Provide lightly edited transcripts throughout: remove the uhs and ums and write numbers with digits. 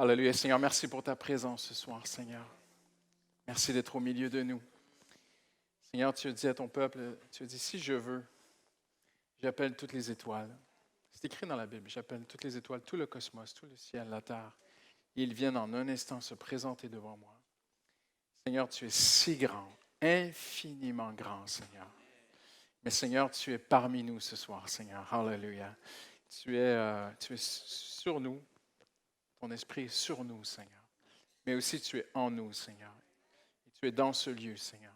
Alléluia, Seigneur, merci pour ta présence ce soir, Seigneur. Merci d'être au milieu de nous. Seigneur, tu as dit à ton peuple, tu as dit, si je veux, j'appelle toutes les étoiles. C'est écrit dans la Bible, j'appelle toutes les étoiles, tout le cosmos, tout le ciel, la terre. Et ils viennent en un instant se présenter devant moi. Seigneur, tu es si grand, infiniment grand, Seigneur. Mais Seigneur, tu es parmi nous ce soir, Seigneur. Alléluia. Tu es sur nous. Ton esprit est sur nous, Seigneur. Mais aussi, tu es en nous, Seigneur. Et tu es dans ce lieu, Seigneur.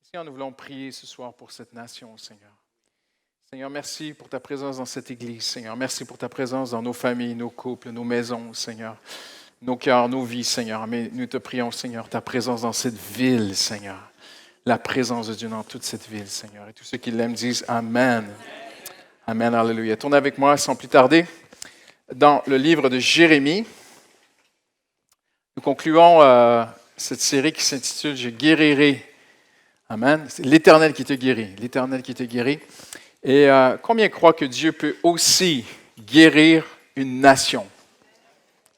Seigneur, nous voulons prier ce soir pour cette nation, Seigneur. Seigneur, merci pour ta présence dans cette église, Seigneur. Merci pour ta présence dans nos familles, nos couples, nos maisons, Seigneur. Nos cœurs, nos vies, Seigneur. Mais nous te prions, Seigneur, ta présence dans cette ville, Seigneur. La présence de Dieu dans toute cette ville, Seigneur. Et tous ceux qui l'aiment disent Amen. Amen, alléluia. Tournez avec moi sans plus tarder dans le livre de Jérémie. Nous concluons cette série qui s'intitule « Je guérirai ». Amen. C'est l'Éternel qui te guérit. L'Éternel qui te guérit. Et combien croient que Dieu peut aussi guérir une nation?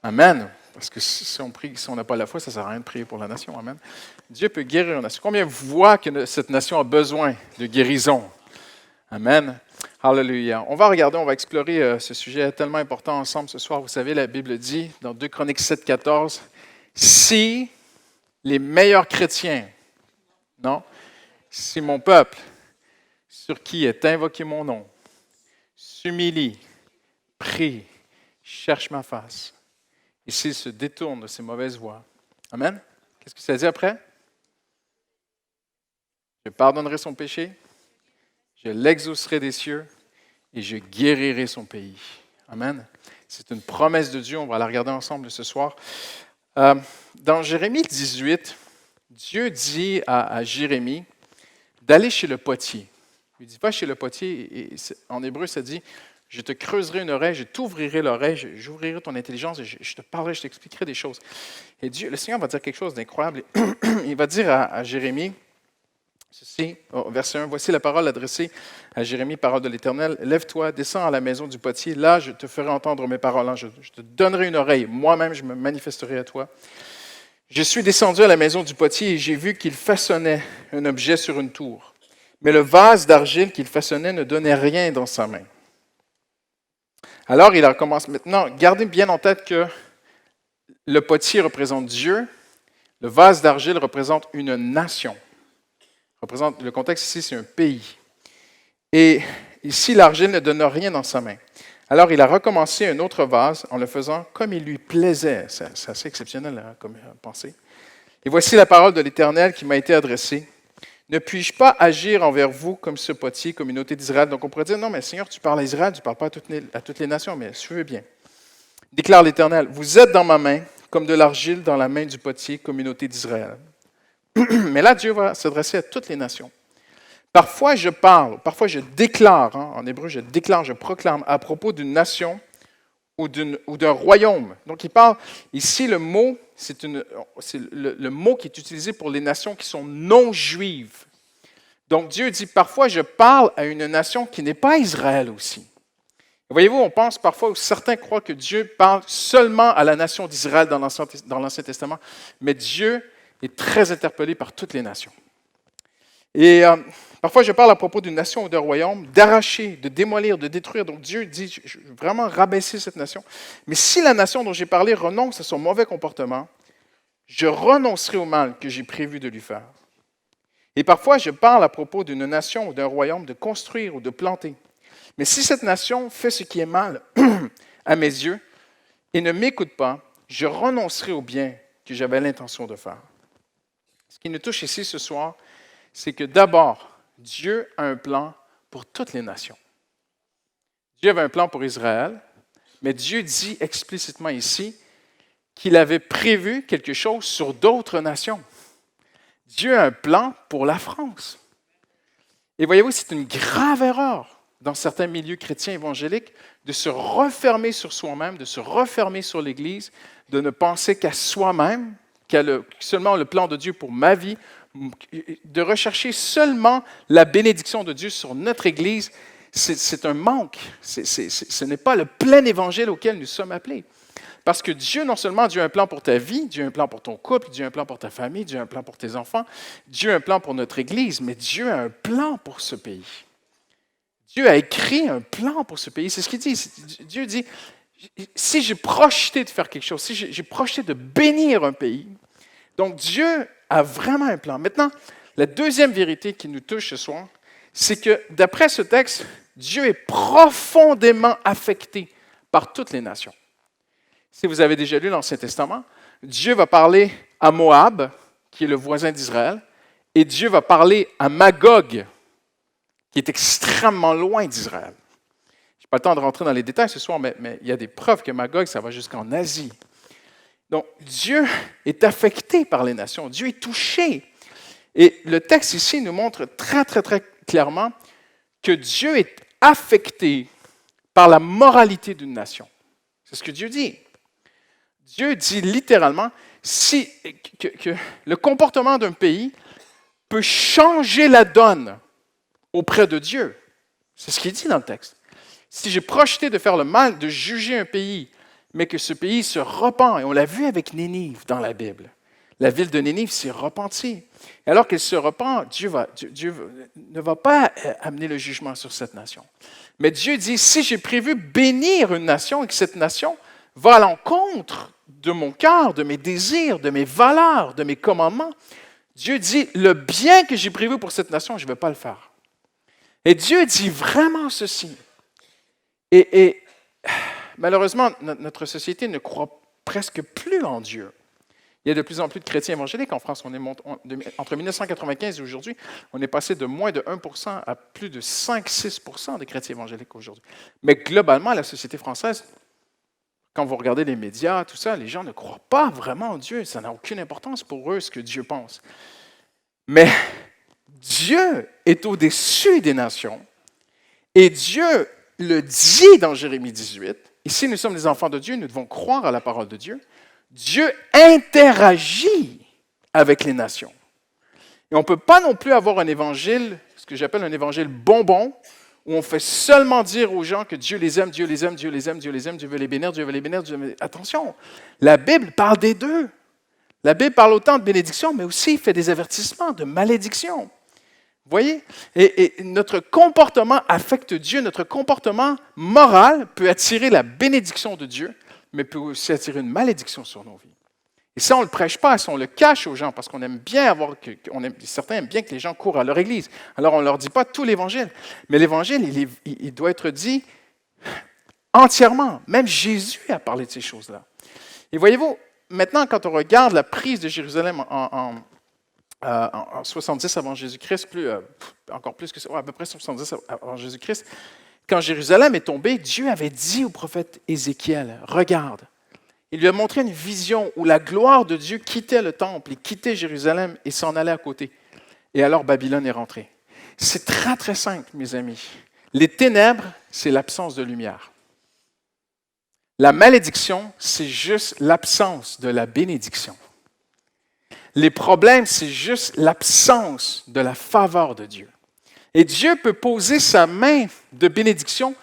Amen. Parce que si on n'a pas la foi, ça ne sert à rien de prier pour la nation. Amen. Dieu peut guérir une nation. Combien voient que cette nation a besoin de guérison? Amen. Alléluia. On va explorer ce sujet tellement important ensemble ce soir. Vous savez, la Bible dit dans 2 Chroniques 7, 14, si les meilleurs chrétiens, non, si mon peuple, sur qui est invoqué mon nom, s'humilie, prie, cherche ma face, et s'il se détourne de ses mauvaises voies. Amen. Qu'est-ce que ça dit après? Je pardonnerai son péché, je l'exaucerai des cieux et je guérirai son pays. Amen. C'est une promesse de Dieu, on va la regarder ensemble ce soir. Dans Jérémie 18, Dieu dit à Jérémie d'aller chez le potier. Il dit, va chez le potier, et en hébreu ça dit, je te creuserai une oreille, je t'ouvrirai l'oreille, j'ouvrirai ton intelligence, et je te parlerai, je t'expliquerai des choses. Et Dieu, le Seigneur va dire quelque chose d'incroyable. Il va dire à Jérémie, ceci, verset 1, voici la parole adressée à Jérémie, parole de l'Éternel. Lève-toi, descends à la maison du potier. Là, je te ferai entendre mes paroles. Je te donnerai une oreille. Moi-même, je me manifesterai à toi. Je suis descendu à la maison du potier et j'ai vu qu'il façonnait un objet sur une tour. Mais le vase d'argile qu'il façonnait ne donnait rien dans sa main. Alors, il recommence maintenant. Gardez bien en tête que le potier représente Dieu. Le vase d'argile représente une nation. Le contexte ici, c'est un pays. Et ici, l'argile ne donne rien dans sa main. Alors, il a recommencé un autre vase en le faisant comme il lui plaisait. C'est assez exceptionnel comme pensée. Et voici la parole de l'Éternel qui m'a été adressée. Ne puis-je pas agir envers vous comme ce potier, communauté d'Israël? Donc, on pourrait dire, non, mais Seigneur, tu parles à Israël, tu ne parles pas à toutes les nations, mais suivez bien. Déclare l'Éternel, vous êtes dans ma main comme de l'argile dans la main du potier, communauté d'Israël. Mais là, Dieu va s'adresser à toutes les nations. Parfois, je parle, parfois je déclare, en hébreu, je déclare, je proclame à propos d'une nation ou d'un royaume. Donc, il parle, ici, le mot, c'est le mot qui est utilisé pour les nations qui sont non juives. Donc, Dieu dit, parfois, je parle à une nation qui n'est pas Israël aussi. Voyez-vous, on pense parfois, ou certains croient que Dieu parle seulement à la nation d'Israël dans l'Ancien Testament, mais Dieu est très interpellé par toutes les nations. Et parfois, je parle à propos d'une nation ou d'un royaume, d'arracher, de démolir, de détruire. Donc Dieu dit, je veux vraiment rabaisser cette nation. Mais si la nation dont j'ai parlé renonce à son mauvais comportement, je renoncerai au mal que j'ai prévu de lui faire. Et parfois, je parle à propos d'une nation ou d'un royaume de construire ou de planter. Mais si cette nation fait ce qui est mal à mes yeux et ne m'écoute pas, je renoncerai au bien que j'avais l'intention de faire. Ce qui nous touche ici ce soir, c'est que d'abord, Dieu a un plan pour toutes les nations. Dieu avait un plan pour Israël, mais Dieu dit explicitement ici qu'il avait prévu quelque chose sur d'autres nations. Dieu a un plan pour la France. Et voyez-vous, c'est une grave erreur dans certains milieux chrétiens évangéliques de se refermer sur soi-même, de se refermer sur l'Église, de ne penser qu'à soi-même, seulement le plan de Dieu pour ma vie, de rechercher seulement la bénédiction de Dieu sur notre Église. C'est un manque. Ce n'est pas le plein évangile auquel nous sommes appelés. Parce que Dieu, non seulement Dieu a un plan pour ta vie, Dieu a un plan pour ton couple, Dieu a un plan pour ta famille, Dieu a un plan pour tes enfants, Dieu a un plan pour notre Église, mais Dieu a un plan pour ce pays. Dieu a écrit un plan pour ce pays. C'est ce qu'il dit. Dieu dit, si j'ai projeté de faire quelque chose, si j'ai projeté de bénir un pays, donc Dieu a vraiment un plan. Maintenant, la deuxième vérité qui nous touche ce soir, c'est que d'après ce texte, Dieu est profondément affecté par toutes les nations. Si vous avez déjà lu l'Ancien Testament, Dieu va parler à Moab, qui est le voisin d'Israël, et Dieu va parler à Magog, qui est extrêmement loin d'Israël. Je n'ai pas le temps de rentrer dans les détails ce soir, mais il y a des preuves que Magog, ça va jusqu'en Asie. Donc, Dieu est affecté par les nations. Dieu est touché. Et le texte ici nous montre très, très, très clairement que Dieu est affecté par la moralité d'une nation. C'est ce que Dieu dit. Dieu dit littéralement que le comportement d'un pays peut changer la donne auprès de Dieu. C'est ce qu'il dit dans le texte. Si j'ai projeté de faire le mal, de juger un pays, mais que ce pays se repent, et on l'a vu avec Nénive dans la Bible, la ville de Nénive s'est repentie. Et alors qu'elle se repent, Dieu ne va pas amener le jugement sur cette nation. Mais Dieu dit, si j'ai prévu bénir une nation et que cette nation va à l'encontre de mon cœur, de mes désirs, de mes valeurs, de mes commandements, Dieu dit, le bien que j'ai prévu pour cette nation, je ne vais pas le faire. Et Dieu dit vraiment ceci. Et malheureusement, notre société ne croit presque plus en Dieu. Il y a de plus en plus de chrétiens évangéliques en France. Entre 1995 et aujourd'hui, on est passé de moins de 1% à plus de 5-6% de chrétiens évangéliques aujourd'hui. Mais globalement, la société française, quand vous regardez les médias, tout ça, les gens ne croient pas vraiment en Dieu. Ça n'a aucune importance pour eux ce que Dieu pense. Mais Dieu est au-dessus des nations. Et Dieu le dit dans Jérémie 18. Et si nous sommes des enfants de Dieu, nous devons croire à la parole de Dieu. Dieu interagit avec les nations. Et on ne peut pas non plus avoir un évangile, ce que j'appelle un évangile bonbon, où on fait seulement dire aux gens que Dieu les aime, Dieu les aime, Dieu les aime, Dieu les aime, Dieu veut les bénir, Dieu veut les bénir. Attention, la Bible parle des deux. La Bible parle autant de bénédiction, mais aussi fait des avertissements de malédiction. Vous voyez? Et notre comportement affecte Dieu, notre comportement moral peut attirer la bénédiction de Dieu, mais peut aussi attirer une malédiction sur nos vies. Et ça, on ne le prêche pas, ça, on le cache aux gens, parce qu'on aime bien certains aiment bien que les gens courent à leur église. Alors, on ne leur dit pas tout l'Évangile. Mais l'Évangile, il doit être dit entièrement. Même Jésus a parlé de ces choses-là. Et voyez-vous, maintenant, quand on regarde la prise de Jérusalem en 70 avant Jésus-Christ, encore plus que ça, à peu près 70 avant Jésus-Christ, quand Jérusalem est tombée, Dieu avait dit au prophète Ézéchiel, « Regarde ». Il lui a montré une vision où la gloire de Dieu quittait le temple, il quittait Jérusalem et s'en allait à côté. Et alors Babylone est rentrée. C'est très, très simple, mes amis. Les ténèbres, c'est l'absence de lumière. La malédiction, c'est juste l'absence de la bénédiction. Les problèmes, c'est juste l'absence de la faveur de Dieu. Et Dieu peut poser sa main de bénédiction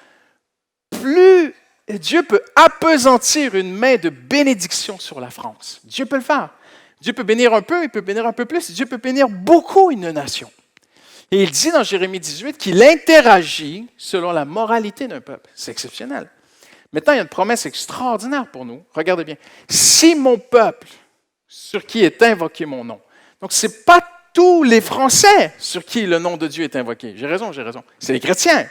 Dieu peut appesantir une main de bénédiction sur la France. Dieu peut le faire. Dieu peut bénir un peu, il peut bénir un peu plus. Dieu peut bénir beaucoup une nation. Et il dit dans Jérémie 18 qu'il interagit selon la moralité d'un peuple. C'est exceptionnel. Maintenant, il y a une promesse extraordinaire pour nous. Regardez bien. Si mon peuple, sur qui est invoqué mon nom. Donc, ce n'est pas tous les Français sur qui le nom de Dieu est invoqué. J'ai raison. C'est les chrétiens.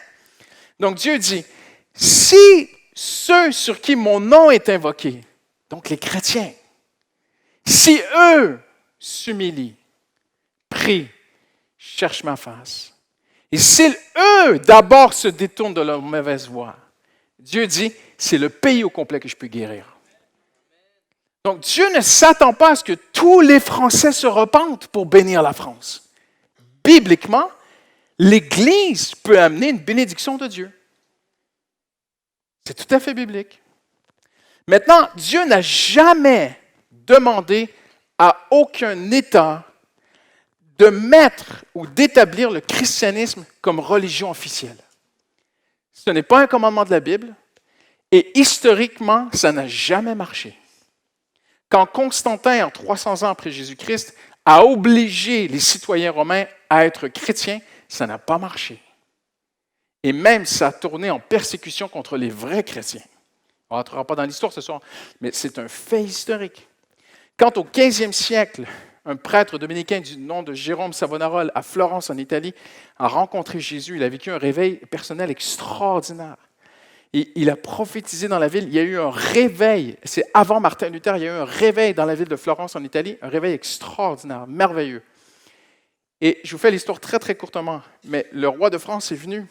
Donc, Dieu dit, si ceux sur qui mon nom est invoqué, donc les chrétiens, si eux s'humilient, prient, cherchent ma face, et si eux d'abord se détournent de leur mauvaise voie, Dieu dit, c'est le pays au complet que je peux guérir. Donc Dieu ne s'attend pas à ce que tous les Français se repentent pour bénir la France. Bibliquement, l'Église peut amener une bénédiction de Dieu. C'est tout à fait biblique. Maintenant, Dieu n'a jamais demandé à aucun État de mettre ou d'établir le christianisme comme religion officielle. Ce n'est pas un commandement de la Bible Et historiquement, ça n'a jamais marché. Quand Constantin, en 300 ans après Jésus-Christ, a obligé les citoyens romains à être chrétiens, ça n'a pas marché. Et même, ça a tourné en persécution contre les vrais chrétiens. On ne rentrera pas dans l'histoire ce soir, mais c'est un fait historique. Quand au 15e siècle, un prêtre dominicain du nom de Jérôme Savonarola à Florence, en Italie, a rencontré Jésus, il a vécu un réveil personnel extraordinaire. Et il a prophétisé dans la ville. Il y a eu un réveil. C'est avant Martin Luther, il y a eu un réveil dans la ville de Florence, en Italie, un réveil extraordinaire, merveilleux. Et je vous fais l'histoire très, très courtement, mais le roi de France est venu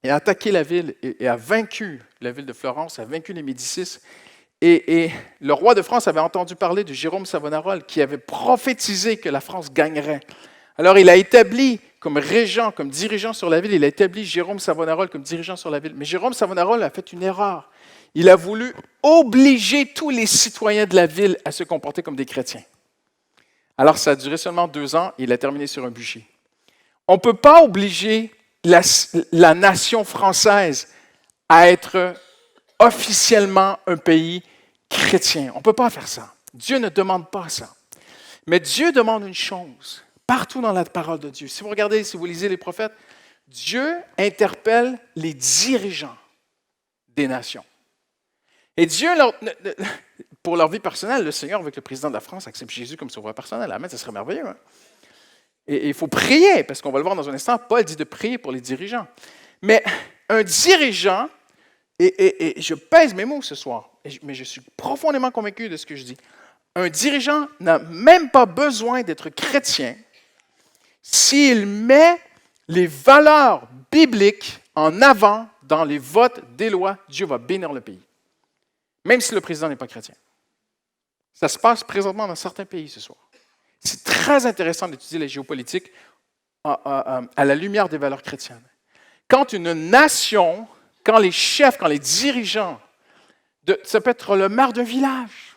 et a attaqué la ville et a vaincu la ville de Florence, a vaincu les Médicis. Et le roi de France avait entendu parler de Jérôme Savonarola qui avait prophétisé que la France gagnerait. Alors il a établi comme régent, comme dirigeant sur la ville, il a établi Jérôme Savonarola comme dirigeant sur la ville. Mais Jérôme Savonarola a fait une erreur. Il a voulu obliger tous les citoyens de la ville à se comporter comme des chrétiens. Alors ça a duré seulement 2 ans et il a terminé sur un bûcher. On ne peut pas obliger la nation française à être officiellement un pays chrétien. On ne peut pas faire ça. Dieu ne demande pas ça. Mais Dieu demande une chose, partout dans la parole de Dieu. Si vous regardez, si vous lisez les prophètes, Dieu interpelle les dirigeants des nations. Et Dieu, pour leur vie personnelle, le Seigneur, avec le président de la France, accepte Jésus comme sauveur personnel. Amen, ça serait merveilleux. Hein? Et il faut prier, parce qu'on va le voir dans un instant, Paul dit de prier pour les dirigeants. Mais un dirigeant, et je pèse mes mots ce soir, mais je suis profondément convaincu de ce que je dis. Un dirigeant n'a même pas besoin d'être chrétien s'il met les valeurs bibliques en avant dans les votes des lois. Dieu va bénir le pays, même si le président n'est pas chrétien. Ça se passe présentement dans certains pays ce soir. C'est très intéressant d'étudier la géopolitique à la lumière des valeurs chrétiennes. Quand une nation, quand les chefs, quand les dirigeants, ça peut être le maire d'un village,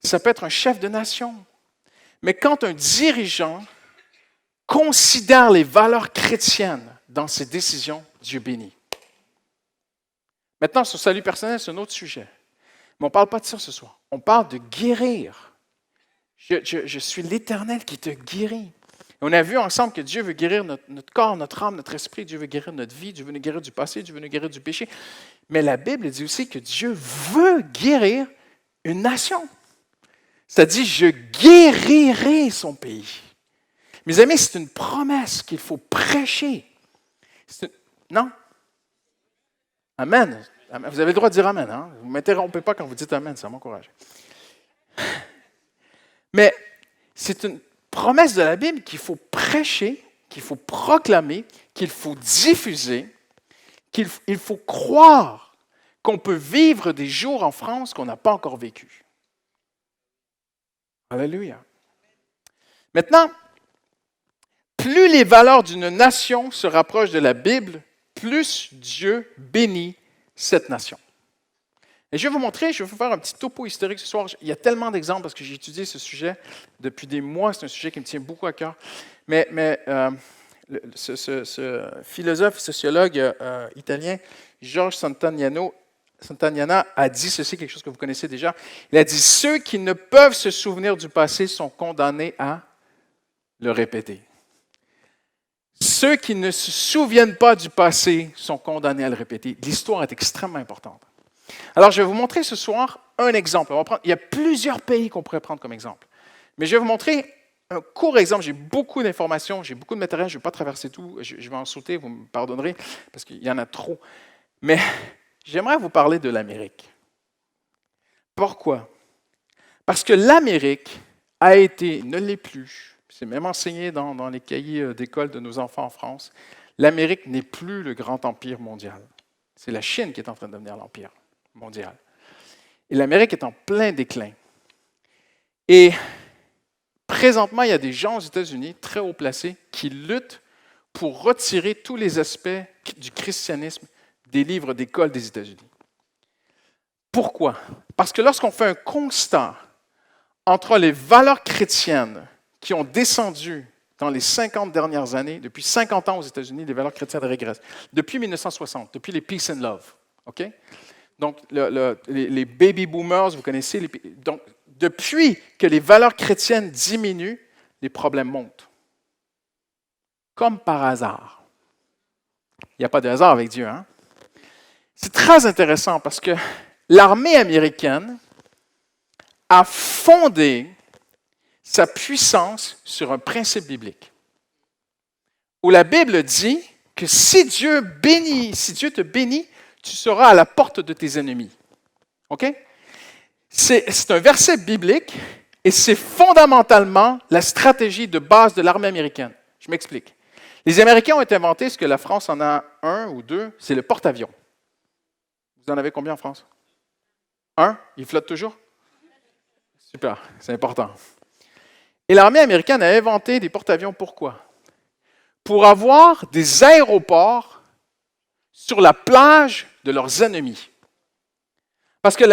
ça peut être un chef de nation, mais quand un dirigeant considère les valeurs chrétiennes dans ses décisions, Dieu bénit. Maintenant, sur salut personnel, c'est un autre sujet. Mais on ne parle pas de ça ce soir. On parle de guérir. Je suis l'Éternel qui te guérit. Et on a vu ensemble que Dieu veut guérir notre corps, notre âme, notre esprit. Dieu veut guérir notre vie. Dieu veut nous guérir du passé. Dieu veut nous guérir du péché. Mais la Bible dit aussi que Dieu veut guérir une nation. C'est-à-dire, je guérirai son pays. Mes amis, c'est une promesse qu'il faut prêcher. Non? Amen. Vous avez le droit de dire Amen. Hein? Vous ne m'interrompez pas quand vous dites Amen, ça m'encourage. Mais c'est une promesse de la Bible qu'il faut prêcher, qu'il faut proclamer, qu'il faut diffuser, qu'il faut croire qu'on peut vivre des jours en France qu'on n'a pas encore vécu. Alléluia. Maintenant, plus les valeurs d'une nation se rapprochent de la Bible, plus Dieu bénit cette nation. Et je vais vous faire un petit topo historique ce soir. Il y a tellement d'exemples parce que j'ai étudié ce sujet depuis des mois. C'est un sujet qui me tient beaucoup à cœur. Mais ce philosophe, sociologue italien, Georges Santayana, a dit ceci, quelque chose que vous connaissez déjà. Il a dit « Ceux qui ne peuvent se souvenir du passé sont condamnés à le répéter. Ceux qui ne se souviennent pas du passé sont condamnés à le répéter. » L'histoire est extrêmement importante. Alors, je vais vous montrer ce soir un exemple. Il y a plusieurs pays qu'on pourrait prendre comme exemple. Mais je vais vous montrer un court exemple. J'ai beaucoup d'informations, j'ai beaucoup de matériel, je ne vais pas traverser tout. Je vais en sauter, vous me pardonnerez, parce qu'il y en a trop. Mais j'aimerais vous parler de l'Amérique. Pourquoi? Parce que l'Amérique a été, ne l'est plus, c'est même enseigné dans les cahiers d'école de nos enfants en France, l'Amérique n'est plus le grand empire mondial. C'est la Chine qui est en train de devenir l'empire mondial. Et l'Amérique est en plein déclin. Et présentement, il y a des gens aux États-Unis, très haut placés, qui luttent pour retirer tous les aspects du christianisme des livres d'école des États-Unis. Pourquoi? Parce que lorsqu'on fait un constat entre les valeurs chrétiennes qui ont descendu dans les 50 dernières années, depuis 50 ans aux États-Unis, les valeurs chrétiennes régressent. Depuis 1960, depuis les Peace and Love, OK? Donc, les baby boomers, vous connaissez. Donc, depuis que les valeurs chrétiennes diminuent, les problèmes montent. Comme par hasard. Il n'y a pas de hasard avec Dieu, hein? C'est très intéressant parce que l'armée américaine a fondé sa puissance sur un principe biblique. Où la Bible dit que si Dieu te bénit, tu seras à la porte de tes ennemis. OK? C'est un verset biblique et c'est fondamentalement la stratégie de base de l'armée américaine. Je m'explique. Les Américains ont inventé ce que la France en a un ou deux, c'est le porte-avions. Vous en avez combien en France? Un? Il flotte toujours? Super, c'est important. Et l'armée américaine a inventé des porte-avions pourquoi? Pour avoir des aéroports sur la plage de leurs ennemis. Parce que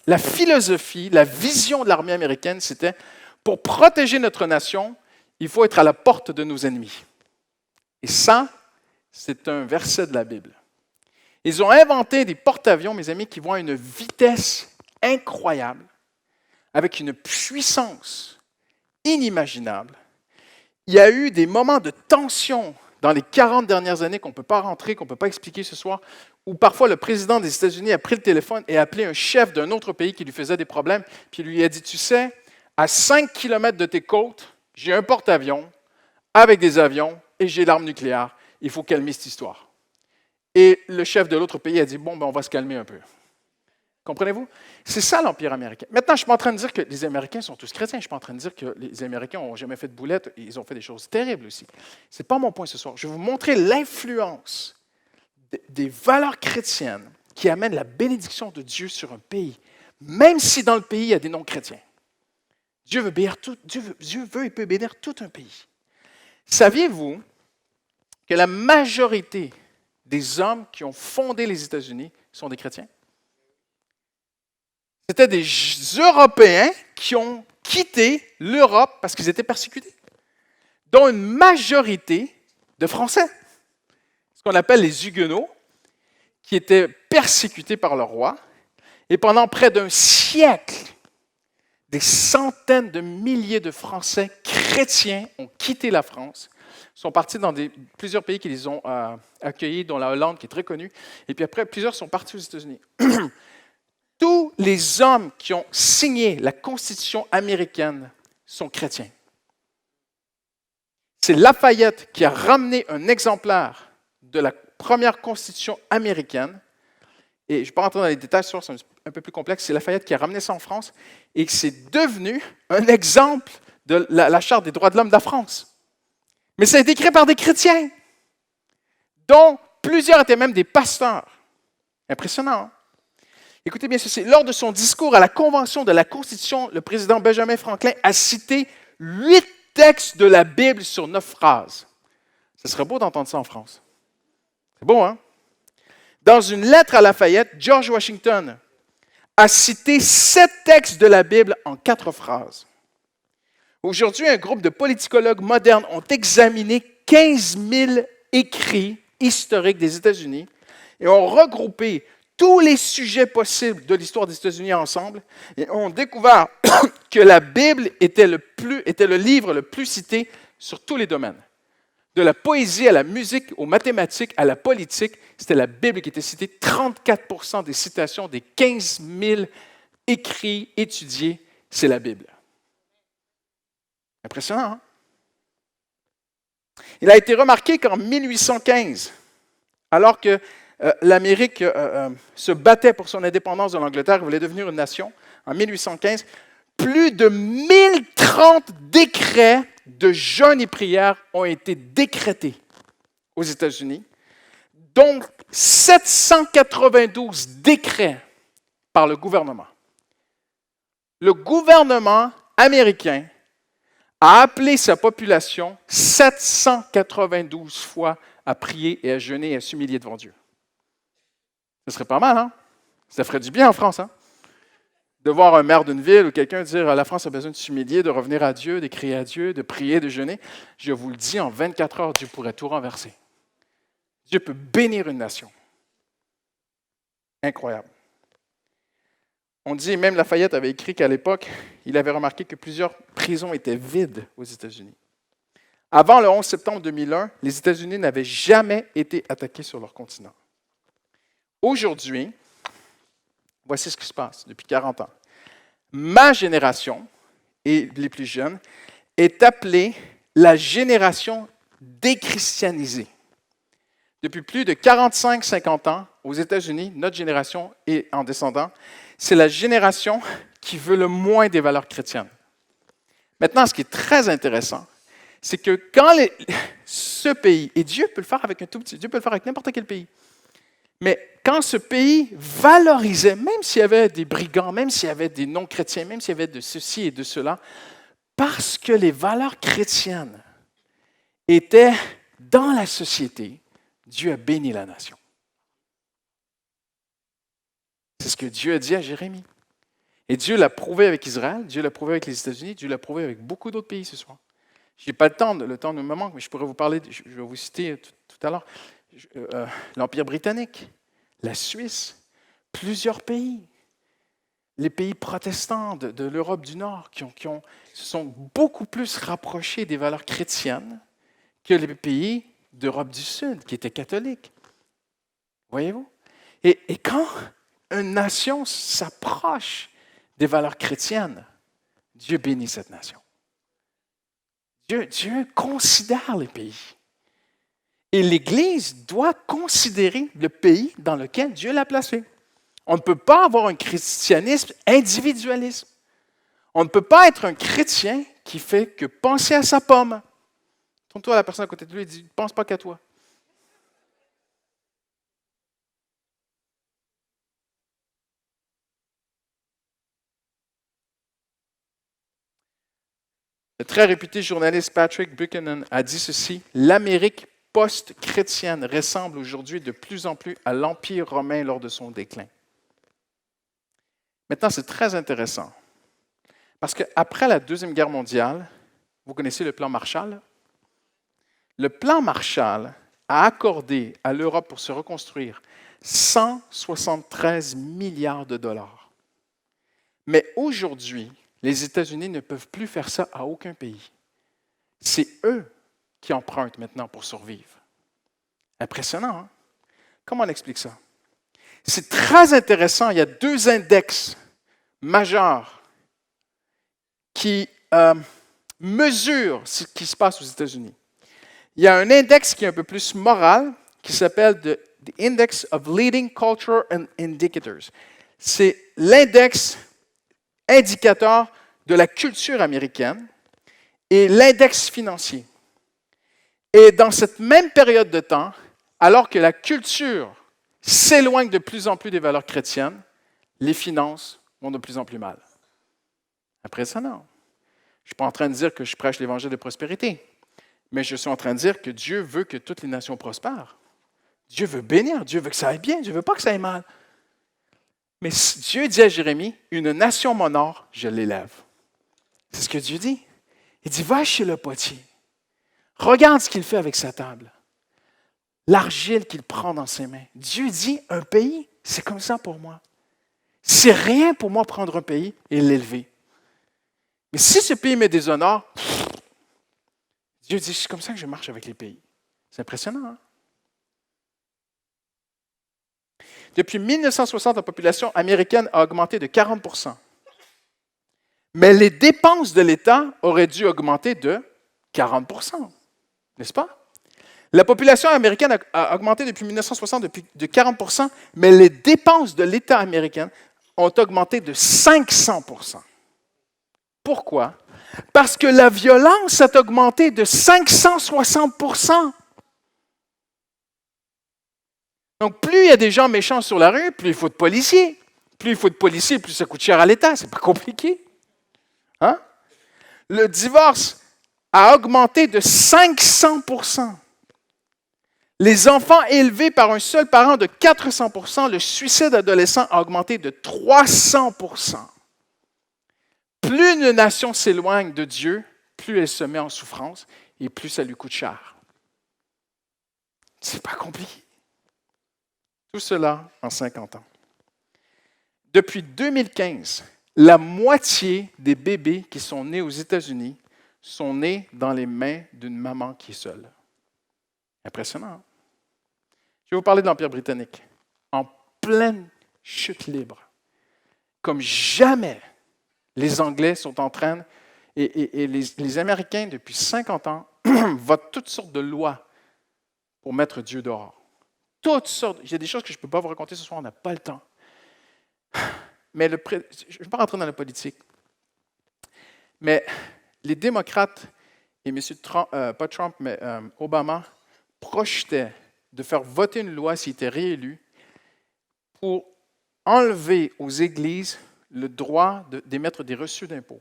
la philosophie, la vision de l'armée américaine, c'était pour protéger notre nation, il faut être à la porte de nos ennemis. Et ça, c'est un verset de la Bible. Ils ont inventé des porte-avions, mes amis, qui vont à une vitesse incroyable, avec une puissance inimaginable. Il y a eu des moments de tension dans les 40 dernières années qu'on ne peut pas rentrer, qu'on ne peut pas expliquer ce soir, où parfois le président des États-Unis a pris le téléphone et a appelé un chef d'un autre pays qui lui faisait des problèmes, puis il lui a dit, tu sais, à 5 km de tes côtes, j'ai un porte-avions avec des avions et j'ai l'arme nucléaire. Il faut calmer cette histoire. Et le chef de l'autre pays a dit, bon, ben, on va se calmer un peu. Comprenez-vous? C'est ça l'Empire américain. Maintenant, je ne suis pas en train de dire que les Américains sont tous chrétiens. Je ne suis pas en train de dire que les Américains n'ont jamais fait de boulettes. Ils ont fait des choses terribles aussi. Ce n'est pas mon point ce soir. Je vais vous montrer l'influence des valeurs chrétiennes qui amènent la bénédiction de Dieu sur un pays, même si dans le pays, il y a des non-chrétiens. Dieu veut et peut bénir tout un pays. Saviez-vous que la majorité des hommes qui ont fondé les États-Unis sont des chrétiens? C'était des Européens qui ont quitté l'Europe parce qu'ils étaient persécutés, dont une majorité de Français, ce qu'on appelle les Huguenots, qui étaient persécutés par le roi. Et pendant près d'un siècle, des centaines de milliers de Français chrétiens ont quitté la France, sont partis dans plusieurs pays qui les ont accueillis, dont la Hollande, qui est très connue. Et puis après, plusieurs sont partis aux États-Unis. Tous les hommes qui ont signé la Constitution américaine sont chrétiens. C'est Lafayette qui a ramené un exemplaire de la première Constitution américaine. Et je ne vais pas rentrer dans les détails, c'est un peu plus complexe. C'est Lafayette qui a ramené ça en France et que c'est devenu un exemple de la Charte des droits de l'homme de la France. Mais ça a été écrit par des chrétiens, dont plusieurs étaient même des pasteurs. Impressionnant, hein? Écoutez bien ceci. Lors de son discours à la Convention de la Constitution, le président Benjamin Franklin a cité 8 textes de la Bible sur 9 phrases. Ce serait beau d'entendre ça en France. C'est beau, hein? Dans une lettre à Lafayette, George Washington a cité 7 textes de la Bible en 4 phrases. Aujourd'hui, un groupe de politicologues modernes ont examiné 15 000 écrits historiques des États-Unis et ont regroupé tous les sujets possibles de l'histoire des États-Unis ensemble et ont découvert que la Bible était le livre le plus cité sur tous les domaines. De la poésie à la musique, aux mathématiques, à la politique, c'était la Bible qui était citée. 34% des citations des 15 000 écrits étudiés, c'est la Bible. Impressionnant, hein? Il a été remarqué qu'en 1815, alors que l'Amérique se battait pour son indépendance de l'Angleterre, elle voulait devenir une nation, en 1815, plus de 1030 décrets de jeûne et prière ont été décrétés aux États-Unis, dont 792 décrets par le gouvernement. Le gouvernement américain a appelé sa population 792 fois à prier et à jeûner et à s'humilier devant Dieu. Ce serait pas mal, hein? Ça ferait du bien en France, hein? De voir un maire d'une ville ou quelqu'un dire « La France a besoin de s'humilier, de revenir à Dieu, de crier à Dieu, de prier, de jeûner. » Je vous le dis, en 24 heures, Dieu pourrait tout renverser. Dieu peut bénir une nation. Incroyable. On dit, même Lafayette avait écrit qu'à l'époque, il avait remarqué que plusieurs prisons étaient vides aux États-Unis. Avant le 11 septembre 2001, les États-Unis n'avaient jamais été attaqués sur leur continent. Aujourd'hui, voici ce qui se passe depuis 40 ans. Ma génération, et les plus jeunes, est appelée la génération déchristianisée. Depuis plus de 45-50 ans, aux États-Unis, notre génération et en descendant, c'est la génération qui veut le moins des valeurs chrétiennes. Maintenant, ce qui est très intéressant, c'est que quand ce pays, et Dieu peut le faire avec un tout petit, Dieu peut le faire avec n'importe quel pays, mais quand ce pays valorisait, même s'il y avait des brigands, même s'il y avait des non-chrétiens, même s'il y avait de ceci et de cela, parce que les valeurs chrétiennes étaient dans la société, Dieu a béni la nation. C'est ce que Dieu a dit à Jérémie. Et Dieu l'a prouvé avec Israël, Dieu l'a prouvé avec les États-Unis, Dieu l'a prouvé avec beaucoup d'autres pays ce soir. Je n'ai pas le temps ne me manque, mais je pourrais vous parler, je vais vous citer tout à l'heure, l'Empire britannique, la Suisse, plusieurs pays, les pays protestants de l'Europe du Nord se sont beaucoup plus rapprochés des valeurs chrétiennes que les pays d'Europe du Sud qui étaient catholiques. Voyez-vous? Et quand une nation s'approche des valeurs chrétiennes, Dieu bénit cette nation. Dieu considère les pays. Et l'Église doit considérer le pays dans lequel Dieu l'a placé. On ne peut pas avoir un christianisme individualiste. On ne peut pas être un chrétien qui fait que penser à sa pomme. Tourne-toi à la personne à côté de lui et dis, ne pense pas qu'à toi. Le très réputé journaliste Patrick Buchanan a dit ceci, « L'Amérique post-chrétienne ressemble aujourd'hui de plus en plus à l'Empire romain lors de son déclin. » Maintenant, c'est très intéressant, parce qu'après la Deuxième Guerre mondiale, vous connaissez le plan Marshall? Le plan Marshall a accordé à l'Europe pour se reconstruire 173 milliards de dollars. Mais aujourd'hui, les États-Unis ne peuvent plus faire ça à aucun pays. C'est eux qui empruntent maintenant pour survivre. Impressionnant, hein? Comment on explique ça? C'est très intéressant. Il y a deux index majeurs qui mesurent ce qui se passe aux États-Unis. Il y a un index qui est un peu plus moral, qui s'appelle the Index of Leading Culture and Indicators. C'est l'index indicateur de la culture américaine et l'index financier. Et dans cette même période de temps, alors que la culture s'éloigne de plus en plus des valeurs chrétiennes, les finances vont de plus en plus mal. Impressionnant. Je ne suis pas en train de dire que je prêche l'évangile de prospérité, mais je suis en train de dire que Dieu veut que toutes les nations prospèrent. Dieu veut bénir, Dieu veut que ça aille bien, Dieu ne veut pas que ça aille mal. Mais Dieu dit à Jérémie, une nation m'honore, je l'élève. C'est ce que Dieu dit. Il dit, va chez le potier. Regarde ce qu'il fait avec sa table. L'argile qu'il prend dans ses mains. Dieu dit, un pays, c'est comme ça pour moi. C'est rien pour moi prendre un pays et l'élever. Mais si ce pays me déshonore, Dieu dit, c'est comme ça que je marche avec les pays. C'est impressionnant, hein? Depuis 1960, la population américaine a augmenté de 40 %. Mais les dépenses de l'État auraient dû augmenter de 40 %, n'est-ce pas? La population américaine a augmenté depuis 1960 de 40 %, mais les dépenses de l'État américain ont augmenté de 500 %. Pourquoi? Parce que la violence a augmenté de 560 %. Donc, plus il y a des gens méchants sur la rue, plus il faut de policiers. Plus il faut de policiers, plus ça coûte cher à l'État. C'est pas compliqué. Hein? Le divorce a augmenté de 500 %. Les enfants élevés par un seul parent de 400 %. Le suicide adolescent a augmenté de 300 %. Plus une nation s'éloigne de Dieu, plus elle se met en souffrance et plus ça lui coûte cher. C'est pas compliqué. Tout cela en 50 ans. Depuis 2015, la moitié des bébés qui sont nés aux États-Unis sont nés dans les mains d'une maman qui est seule. Impressionnant. Hein? Je vais vous parler de l'Empire britannique. En pleine chute libre. Comme jamais, les Anglais sont en train, et les Américains, depuis 50 ans, votent toutes sortes de lois pour mettre Dieu dehors. Toutes sortes. Il y a des choses que je ne peux pas vous raconter ce soir, on n'a pas le temps. Mais je ne vais pas rentrer dans la politique. Mais les démocrates et M. Trump, pas Trump, mais Obama, projetaient de faire voter une loi s'il était réélu pour enlever aux églises le droit d'émettre des reçus d'impôts.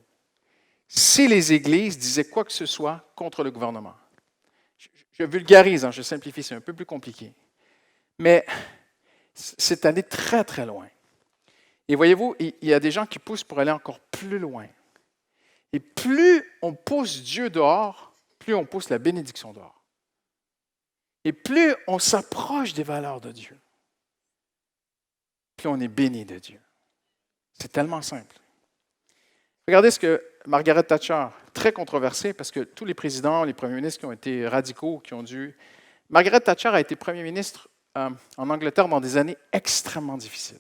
Si les églises disaient quoi que ce soit contre le gouvernement. Je vulgarise, je simplifie, c'est un peu plus compliqué. Mais c'est allé très, très loin. Et voyez-vous, il y a des gens qui poussent pour aller encore plus loin. Et plus on pousse Dieu dehors, plus on pousse la bénédiction dehors. Et plus on s'approche des valeurs de Dieu, plus on est béni de Dieu. C'est tellement simple. Regardez ce que Margaret Thatcher, très controversée, parce que tous les présidents, les premiers ministres qui ont été radicaux, qui ont dû... Margaret Thatcher a été premier ministre en Angleterre dans des années extrêmement difficiles.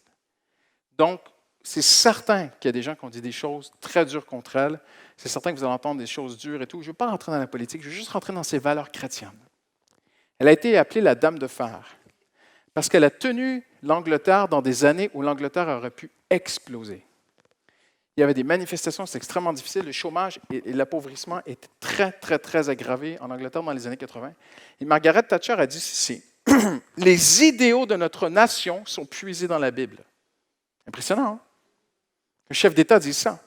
Donc, c'est certain qu'il y a des gens qui ont dit des choses très dures contre elle. C'est certain que vous allez entendre des choses dures et tout. Je ne veux pas rentrer dans la politique, je veux juste rentrer dans ses valeurs chrétiennes. Elle a été appelée la Dame de fer parce qu'elle a tenu l'Angleterre dans des années où l'Angleterre aurait pu exploser. Il y avait des manifestations, c'était extrêmement difficile. Le chômage et l'appauvrissement étaient très, très, très aggravés en Angleterre dans les années 80. Et Margaret Thatcher a dit ceci, « Les idéaux de notre nation sont puisés dans la Bible. » Impressionnant, hein? Le chef d'État dit ça.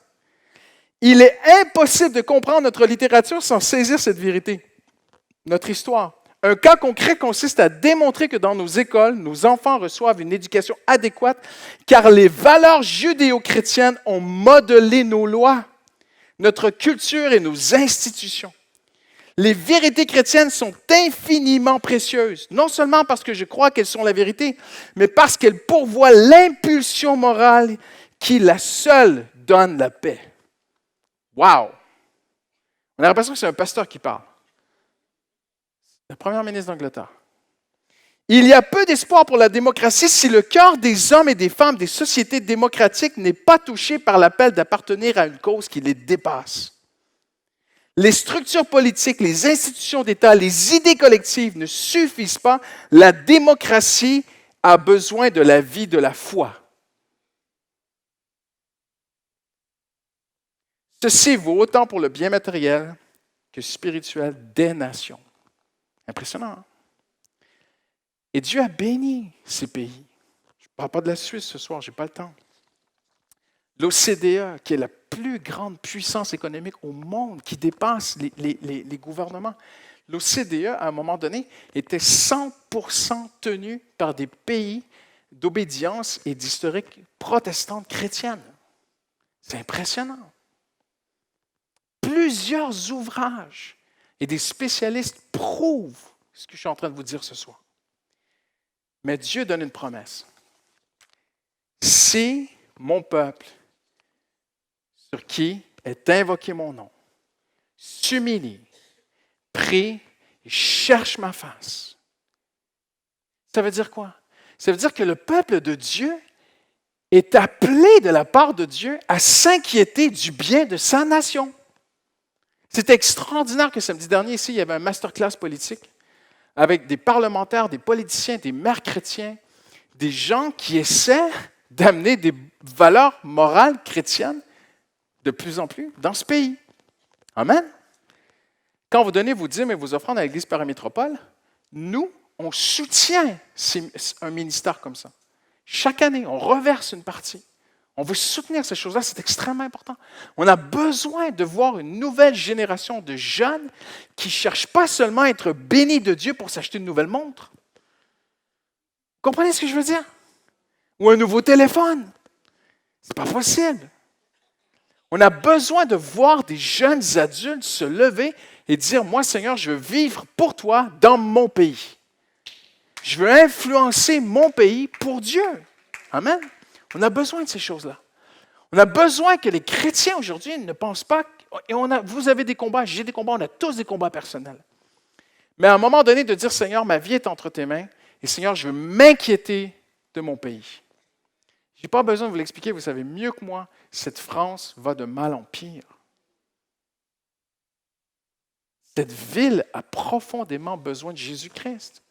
« Il est impossible de comprendre notre littérature sans saisir cette vérité, notre histoire. Un cas concret consiste à démontrer que dans nos écoles, nos enfants reçoivent une éducation adéquate car les valeurs judéo-chrétiennes ont modelé nos lois, notre culture et nos institutions. Les vérités chrétiennes sont infiniment précieuses, non seulement parce que je crois qu'elles sont la vérité, mais parce qu'elles pourvoient l'impulsion morale qui, la seule, donne la paix. » Wow! On a l'impression que c'est un pasteur qui parle. La première ministre d'Angleterre. Il y a peu d'espoir pour la démocratie si le cœur des hommes et des femmes des sociétés démocratiques n'est pas touché par l'appel d'appartenir à une cause qui les dépasse. Les structures politiques, les institutions d'État, les idées collectives ne suffisent pas. La démocratie a besoin de la vie de la foi. Ceci vaut autant pour le bien matériel que spirituel des nations. Impressionnant. Hein? Et Dieu a béni ces pays. Je ne parle pas de la Suisse ce soir, je n'ai pas le temps. L'OCDE, qui est la plus grande puissance économique au monde, qui dépasse les gouvernements. L'OCDE, à un moment donné, était 100% tenu par des pays d'obédience et d'historique protestante chrétienne. C'est impressionnant. Plusieurs ouvrages et des spécialistes prouvent ce que je suis en train de vous dire ce soir. Mais Dieu donne une promesse. Si mon peuple, sur qui est invoqué mon nom, s'humilie, prie et cherche ma face, ça veut dire quoi? Ça veut dire que le peuple de Dieu est appelé de la part de Dieu à s'inquiéter du bien de sa nation. C'est extraordinaire que samedi dernier, ici, il y avait un masterclass politique avec des parlementaires, des politiciens, des maires chrétiens, des gens qui essaient d'amener des valeurs morales chrétiennes de plus en plus dans ce pays. Amen. Quand vous donnez vos dîmes et vos offrandes à l'Église paramétropole, nous, on soutient un ministère comme ça. Chaque année, on reverse une partie. On veut soutenir ces choses-là, c'est extrêmement important. On a besoin de voir une nouvelle génération de jeunes qui ne cherchent pas seulement à être bénis de Dieu pour s'acheter une nouvelle montre. Vous comprenez ce que je veux dire? Ou un nouveau téléphone. Ce n'est pas possible. On a besoin de voir des jeunes adultes se lever et dire, moi Seigneur, je veux vivre pour toi dans mon pays. Je veux influencer mon pays pour Dieu. Amen. On a besoin de ces choses-là. On a besoin que les chrétiens aujourd'hui ne pensent pas, et vous avez des combats, j'ai des combats, on a tous des combats personnels. Mais à un moment donné, de dire, Seigneur, ma vie est entre tes mains, et Seigneur, je veux m'inquiéter de mon pays. Je n'ai pas besoin de vous l'expliquer, vous savez mieux que moi, cette France va de mal en pire. Cette ville a profondément besoin de Jésus-Christ.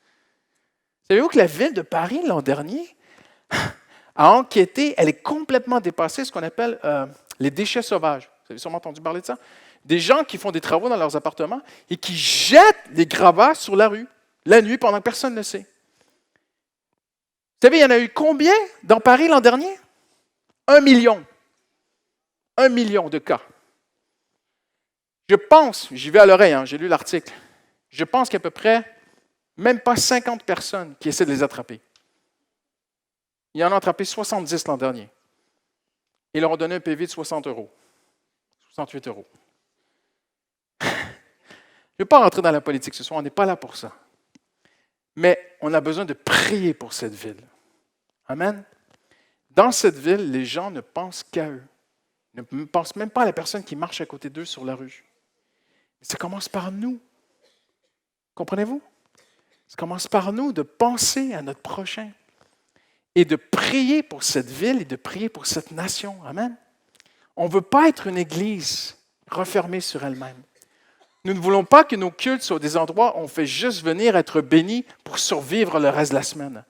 Savez-vous que la ville de Paris, l'an dernier, a enquêté, elle est complètement dépassée, ce qu'on appelle les déchets sauvages. Vous avez sûrement entendu parler de ça. Des gens qui font des travaux dans leurs appartements et qui jettent des gravats sur la rue, la nuit, pendant que personne ne le sait. Vous savez, il y en a eu combien dans Paris l'an dernier? 1 million. 1 million de cas. Je pense, j'y vais à l'oreille, j'ai lu l'article, je pense qu'à peu près, même pas 50 personnes qui essaient de les attraper. Il y en a attrapé 70 l'an dernier. Ils leur ont donné un PV de 60 €, 68 €. Je ne vais pas rentrer dans la politique ce soir, on n'est pas là pour ça. Mais on a besoin de prier pour cette ville. Amen. Dans cette ville, les gens ne pensent qu'à eux. Ne pensent même pas à la personne qui marche à côté d'eux sur la rue. Mais ça commence par nous. Comprenez-vous? Ça commence par nous de penser à notre prochain et de prier pour cette ville et de prier pour cette nation. Amen. On ne veut pas être une église refermée sur elle-même. Nous ne voulons pas que nos cultes soient des endroits où on fait juste venir être bénis pour survivre le reste de la semaine.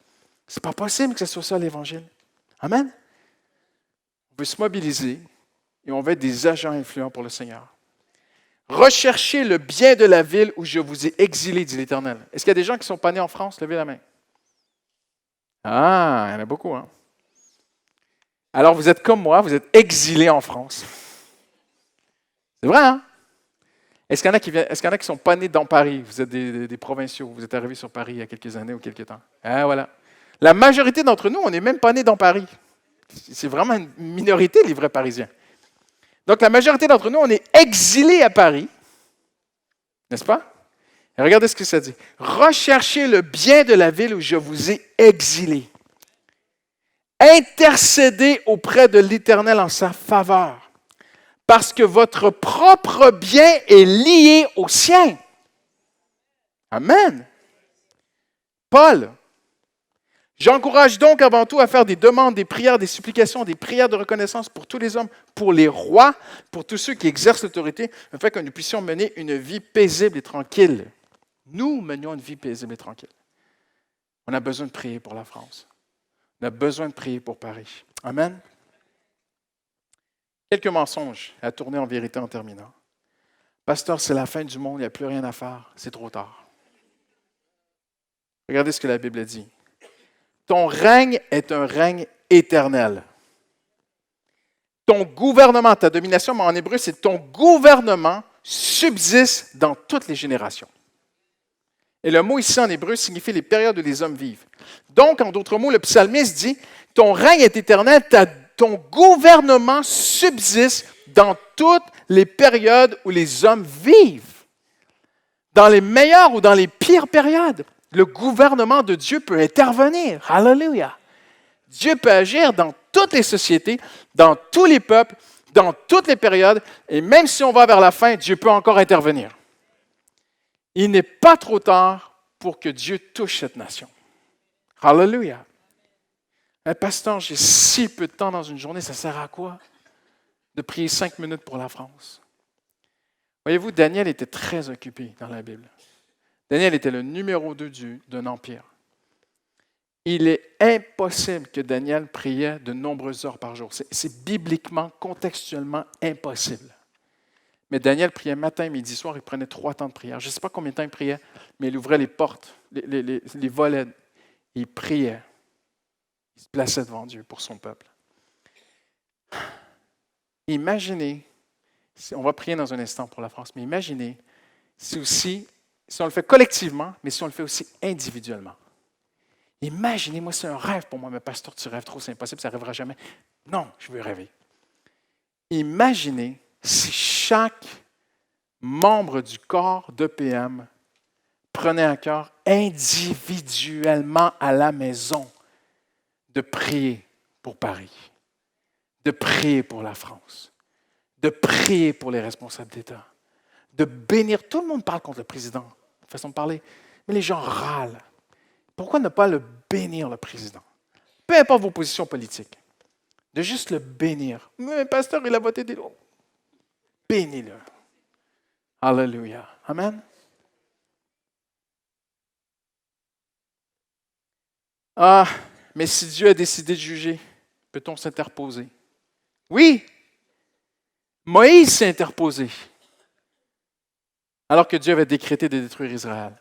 Ce n'est pas possible que ce soit ça l'Évangile. Amen. On veut se mobiliser et on veut être des agents influents pour le Seigneur. Recherchez le bien de la ville où je vous ai exilé, dit l'Éternel. Est-ce qu'il y a des gens qui ne sont pas nés en France? Levez la main. Ah, il y en a beaucoup, hein? Alors, vous êtes comme moi, vous êtes exilés en France. C'est vrai, hein? Est-ce qu'il y en a qui ne sont pas nés dans Paris? Vous êtes des provinciaux, vous êtes arrivés sur Paris il y a quelques années ou quelques temps. Ah, voilà. La majorité d'entre nous, on n'est même pas nés dans Paris. C'est vraiment une minorité, les vrais Parisiens. Donc, la majorité d'entre nous, on est exilés à Paris, n'est-ce pas? Et regardez ce que ça dit. Recherchez le bien de la ville où je vous ai exilés. Intercédez auprès de l'Éternel en sa faveur, parce que votre propre bien est lié au sien. Amen. Paul. J'encourage donc avant tout à faire des demandes, des prières, des supplications, des prières de reconnaissance pour tous les hommes, pour les rois, pour tous ceux qui exercent l'autorité, afin que nous puissions mener une vie paisible et tranquille. Nous menions une vie paisible et tranquille. On a besoin de prier pour la France. On a besoin de prier pour Paris. Amen. Quelques mensonges à tourner en vérité en terminant. Pasteur, c'est la fin du monde, il n'y a plus rien à faire, c'est trop tard. Regardez ce que la Bible dit. Ton règne est un règne éternel. Ton gouvernement, ta domination, mais en hébreu, c'est ton gouvernement subsiste dans toutes les générations. Et le mot ici en hébreu signifie les périodes où les hommes vivent. Donc, en d'autres mots, le psalmiste dit, ton règne est éternel, ton gouvernement subsiste dans toutes les périodes où les hommes vivent. Dans les meilleures ou dans les pires périodes, le gouvernement de Dieu peut intervenir. Alléluia. Dieu peut agir dans toutes les sociétés, dans tous les peuples, dans toutes les périodes, et même si on va vers la fin, Dieu peut encore intervenir. Il n'est pas trop tard pour que Dieu touche cette nation. Alléluia. Pasteur, j'ai si peu de temps dans une journée, ça sert à quoi de prier 5 minutes pour la France? Voyez-vous, Daniel était très occupé dans la Bible. Daniel était le numéro 2 d'un empire. Il est impossible que Daniel priait de nombreuses heures par jour. C'est bibliquement, contextuellement impossible. Mais Daniel priait matin, midi, soir, il prenait 3 temps de prière. Je ne sais pas combien de temps il priait, mais il ouvrait les portes, les volets. Il priait. Il se plaçait devant Dieu pour son peuple. Imaginez, on va prier dans un instant pour la France, mais imaginez si on le fait collectivement, mais si on le fait aussi individuellement. Imaginez-moi, c'est un rêve pour moi, mais pasteur, tu rêves trop, c'est impossible, ça n'arrivera jamais. Non, je veux rêver. Imaginez si chaque membre du corps d'EPM prenait à cœur individuellement à la maison de prier pour Paris. de prier pour la France, de prier pour les responsables d'État, de bénir. Tout le monde parle contre le président, de façon de parler, mais les gens râlent. Pourquoi ne pas le bénir, le président? Peu importe vos positions politiques, de juste le bénir. Mais le pasteur, il a voté des lois. Bénis-le. Alléluia. Amen. Ah, mais si Dieu a décidé de juger, peut-on s'interposer? Oui, Moïse s'est interposé alors que Dieu avait décrété de détruire Israël.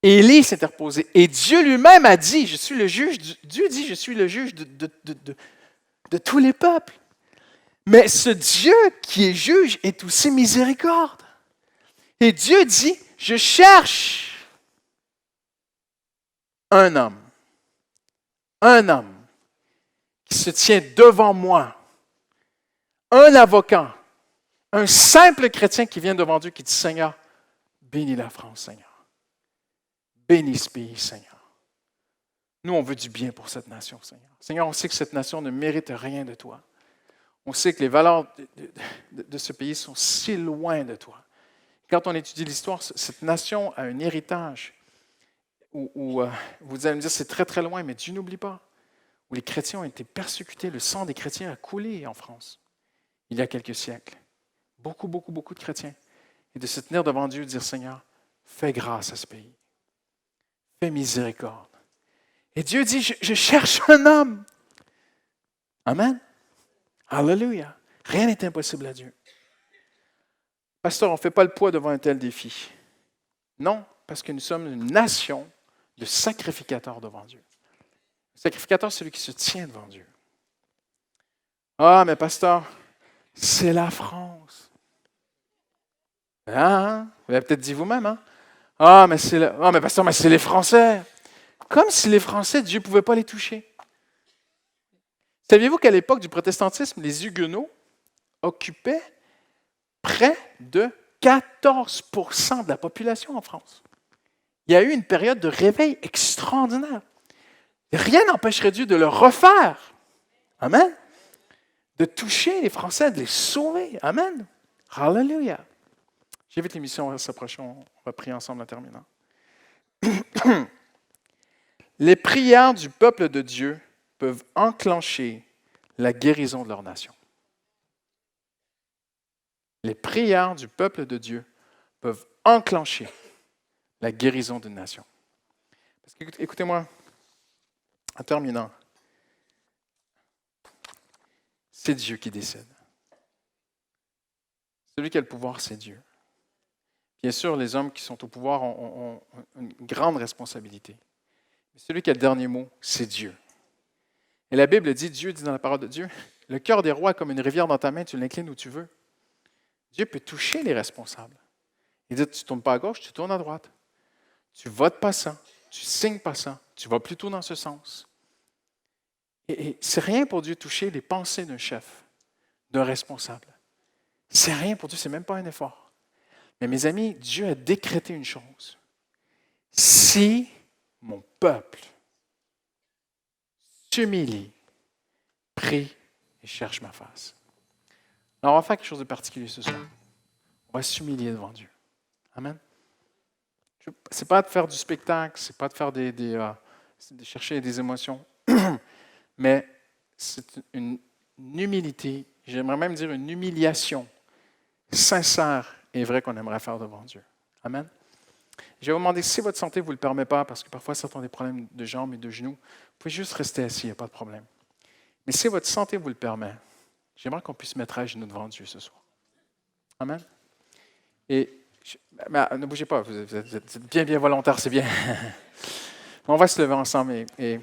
Élie s'est interposé. Et Dieu lui-même a dit, je suis le juge, Dieu dit, je suis le juge de tous les peuples. Mais ce Dieu qui est juge est aussi miséricorde. Et Dieu dit, je cherche un homme qui se tient devant moi, un avocat, un simple chrétien qui vient devant Dieu qui dit, Seigneur, bénis la France, Seigneur. Bénis ce pays, Seigneur. Nous, on veut du bien pour cette nation, Seigneur. Seigneur, on sait que cette nation ne mérite rien de toi. On sait que les valeurs de ce pays sont si loin de toi. Quand on étudie l'histoire, cette nation a un héritage où vous allez me dire c'est très très loin, mais Dieu n'oublie pas, où les chrétiens ont été persécutés, le sang des chrétiens a coulé en France il y a quelques siècles. Beaucoup de chrétiens. Et de se tenir devant Dieu et de dire Seigneur, fais grâce à ce pays. Fais miséricorde. Et Dieu dit, je cherche un homme. Amen. Alléluia. Rien n'est impossible à Dieu. Pasteur, on ne fait pas le poids devant un tel défi. Non, parce que nous sommes une nation de sacrificateurs devant Dieu. Le sacrificateur, c'est celui qui se tient devant Dieu. Ah, mais pasteur, c'est la France. Hein? Vous l'avez peut-être dit vous-même, hein? Ah, mais pasteur, mais c'est les Français. Comme si les Français, Dieu ne pouvait pas les toucher. Saviez-vous qu'à l'époque du protestantisme, les Huguenots occupaient près de 14% de la population en France? Il y a eu une période de réveil extraordinaire. Rien n'empêcherait Dieu de le refaire. Amen. De toucher les Français, de les sauver. Amen. Hallelujah. J'évite l'émission, on va s'approcher, on va prier ensemble en terminant. Les prières du peuple de Dieu peuvent enclencher la guérison de leur nation. Les prières du peuple de Dieu peuvent enclencher la guérison d'une nation. Parce que, écoutez-moi, en terminant, c'est Dieu qui décide. Celui qui a le pouvoir, c'est Dieu. Bien sûr, les hommes qui sont au pouvoir ont une grande responsabilité. Mais celui qui a le dernier mot, c'est Dieu. Et la Bible dit, Dieu dit dans la parole de Dieu, le cœur des rois est comme une rivière dans ta main, tu l'inclines où tu veux. Dieu peut toucher les responsables. Il dit, tu ne tournes pas à gauche, tu tournes à droite. Tu votes pas ça, tu signes pas ça, tu vas plutôt dans ce sens. Et c'est rien pour Dieu toucher les pensées d'un chef, d'un responsable. C'est rien pour Dieu, c'est même pas un effort. Mais mes amis, Dieu a décrété une chose. Si mon peuple s'humilie, prie et cherche ma face. Alors, on va faire quelque chose de particulier ce soir. On va s'humilier devant Dieu. Amen. Ce n'est pas de faire du spectacle, ce n'est pas de faire de chercher des émotions, mais c'est une humilité, j'aimerais même dire une humiliation sincère et vraie qu'on aimerait faire devant Dieu. Amen. Je vais vous demander, si votre santé ne vous le permet pas, parce que parfois certains ont des problèmes de jambes et de genoux, vous pouvez juste rester assis, il n'y a pas de problème. Mais si votre santé vous le permet, j'aimerais qu'on puisse mettre à genoux devant Dieu ce soir. Amen. Et ne bougez pas, vous êtes bien volontaire, c'est bien. On va se lever ensemble et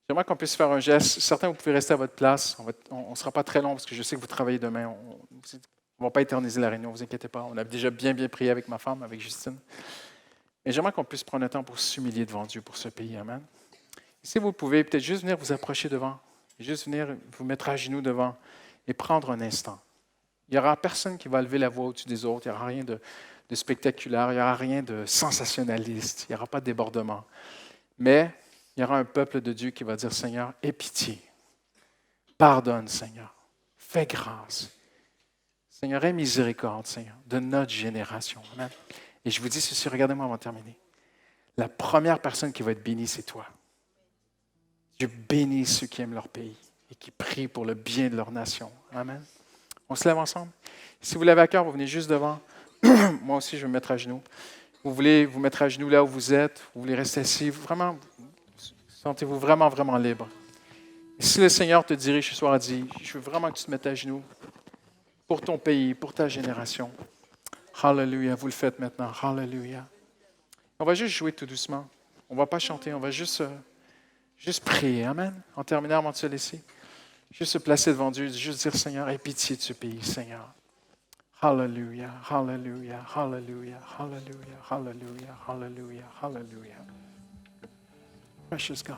j'aimerais qu'on puisse faire un geste. Certains, vous pouvez rester à votre place. On ne sera pas très long parce que je sais que vous travaillez demain. On ne va pas éterniser la réunion, ne vous inquiétez pas. On a déjà bien prié avec ma femme, avec Justine. Et j'aimerais qu'on puisse prendre le temps pour s'humilier devant Dieu pour ce pays. Amen. Et si vous pouvez, peut-être juste venir vous approcher devant, juste venir vous mettre à genoux devant et prendre un instant. Il n'y aura personne qui va lever la voix au-dessus des autres. Il n'y aura rien de spectaculaire. Il n'y aura rien de sensationnaliste. Il n'y aura pas de débordement. Mais il y aura un peuple de Dieu qui va dire, Seigneur, aie pitié. Pardonne, Seigneur. Fais grâce. Seigneur, aie miséricorde, Seigneur, de notre génération. Amen. Et je vous dis ceci, regardez-moi avant de terminer. La première personne qui va être bénie, c'est toi. Dieu bénit ceux qui aiment leur pays et qui prient pour le bien de leur nation. Amen. On se lève ensemble. Si vous l'avez à cœur, vous venez juste devant. Moi aussi, je vais me mettre à genoux. Vous voulez vous mettre à genoux là où vous êtes. Vous voulez rester assis. Vraiment, sentez-vous vraiment, vraiment libre. Et si le Seigneur te dirige ce soir et dit, je veux vraiment que tu te mettes à genoux pour ton pays, pour ta génération. Hallelujah. Vous le faites maintenant. Hallelujah. On va juste jouer tout doucement. On ne va pas chanter. On va juste prier. Amen. En terminant avant de se laisser. Juste se placer devant Dieu. Juste dire, Seigneur, aie pitié de ce pays, Seigneur. Hallelujah, hallelujah, hallelujah, hallelujah, hallelujah, hallelujah, hallelujah. Precious God.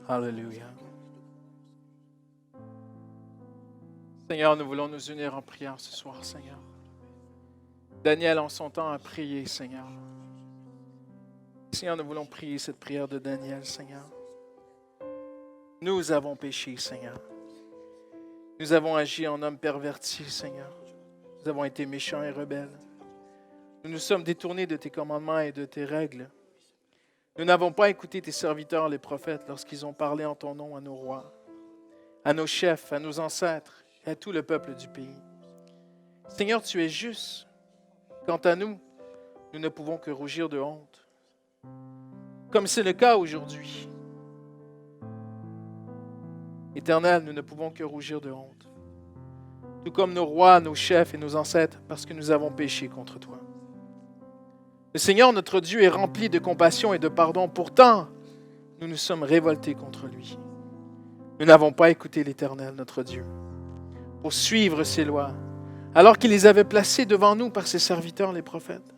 Alléluia. Seigneur, nous voulons nous unir en prière ce soir, Seigneur. Daniel, en son temps, a prié, Seigneur. Seigneur, nous voulons prier cette prière de Daniel, Seigneur. Nous avons péché, Seigneur. Nous avons agi en hommes pervertis, Seigneur. Nous avons été méchants et rebelles. Nous nous sommes détournés de tes commandements et de tes règles. Nous n'avons pas écouté tes serviteurs, les prophètes, lorsqu'ils ont parlé en ton nom à nos rois, à nos chefs, à nos ancêtres et à tout le peuple du pays. Seigneur, tu es juste. Quant à nous, nous ne pouvons que rougir de honte. Comme c'est le cas aujourd'hui. Éternel, nous ne pouvons que rougir de honte. Tout comme nos rois, nos chefs et nos ancêtres, parce que nous avons péché contre toi. Le Seigneur, notre Dieu, est rempli de compassion et de pardon. Pourtant, nous nous sommes révoltés contre lui. Nous n'avons pas écouté l'Éternel, notre Dieu, pour suivre ses lois, alors qu'il les avait placées devant nous par ses serviteurs, les prophètes.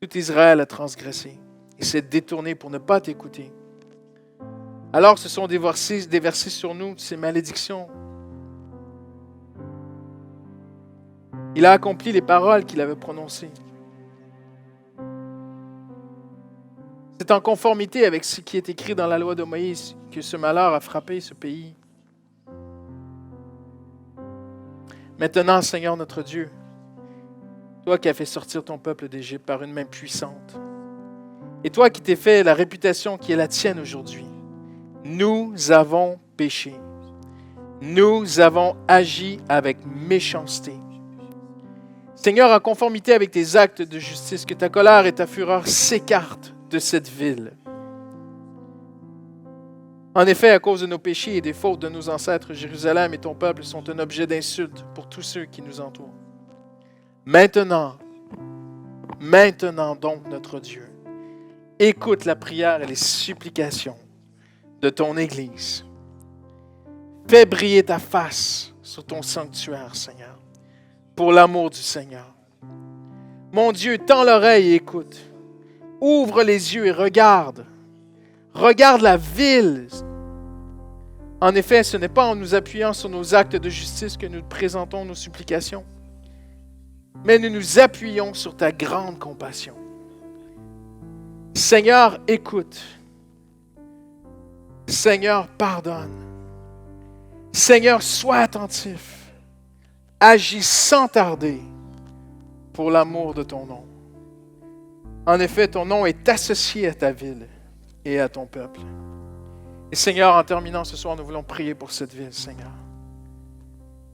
Tout Israël a transgressé et s'est détourné pour ne pas t'écouter. Alors ce sont déversées sur nous ces malédictions. Il a accompli les paroles qu'il avait prononcées. C'est en conformité avec ce qui est écrit dans la loi de Moïse que ce malheur a frappé ce pays. Maintenant, Seigneur notre Dieu, toi qui as fait sortir ton peuple d'Égypte par une main puissante, et toi qui t'es fait la réputation qui est la tienne aujourd'hui, nous avons péché. Nous avons agi avec méchanceté. Seigneur, en conformité avec tes actes de justice, que ta colère et ta fureur s'écartent de cette ville. En effet, à cause de nos péchés et des fautes de nos ancêtres, Jérusalem et ton peuple sont un objet d'insulte pour tous ceux qui nous entourent. Maintenant donc, notre Dieu, écoute la prière et les supplications de ton Église. Fais briller ta face sur ton sanctuaire, Seigneur, pour l'amour du Seigneur. Mon Dieu, tends l'oreille et écoute. Ouvre les yeux et regarde. Regarde la ville. En effet, ce n'est pas en nous appuyant sur nos actes de justice que nous présentons nos supplications, mais nous nous appuyons sur ta grande compassion. Seigneur, écoute. Seigneur, pardonne. Seigneur, sois attentif. Agis sans tarder pour l'amour de ton nom. En effet, ton nom est associé à ta ville et à ton peuple. Et Seigneur, en terminant ce soir, nous voulons prier pour cette ville, Seigneur.